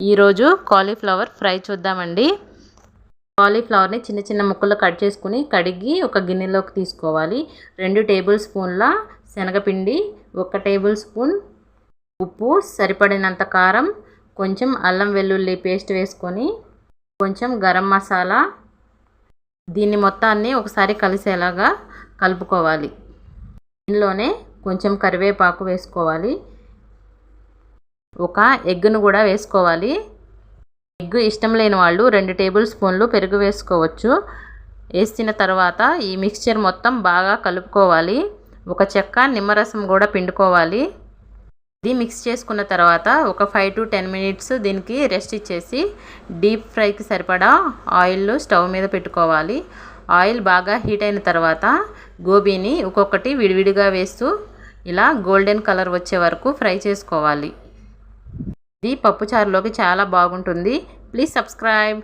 ఈరోజు cauliflower fry చూద్దామండి. కాలీఫ్లవర్ని చిన్న చిన్న ముక్కలు కట్ చేసుకుని కడిగి ఒక గిన్నెలోకి తీసుకోవాలి. 2 టేబుల్ స్పూన్ల శనగపిండి, 1 టేబుల్ స్పూన్ ఉప్పు, సరిపడినంత కారం, కొంచెం అల్లం వెల్లుల్లి పేస్ట్ వేసుకొని కొంచెం గరం మసాలా, దీన్ని మొత్తాన్ని ఒకసారి కలిసేలాగా కలుపుకోవాలి. దీనిలోనే కొంచెం కరివేపాకు వేసుకోవాలి. ఒక ఎగ్గును కూడా వేసుకోవాలి. ఎగ్గు ఇష్టం లేని వాళ్ళు 2 టేబుల్ స్పూన్లు పెరుగు వేసుకోవచ్చు. వేసిన తర్వాత ఈ మిక్స్చర్ మొత్తం బాగా కలుపుకోవాలి. ఒక చెక్క నిమ్మరసం కూడా పిండుకోవాలి. ఇది మిక్స్ చేసుకున్న తర్వాత ఒక 5 to 10 మినిట్స్ దీనికి రెస్ట్ ఇచ్చేసి డీప్ ఫ్రైకి సరిపడా ఆయిల్ స్టవ్ మీద పెట్టుకోవాలి. ఆయిల్ బాగా హీట్ అయిన తర్వాత గోబీని ఒక్కొక్కటి విడివిడిగా వేస్తూ ఇలా గోల్డెన్ కలర్ వచ్చే వరకు ఫ్రై చేసుకోవాలి. ఇది పప్పుచారులోకి చాలా బాగుంటుంది. Please subscribe.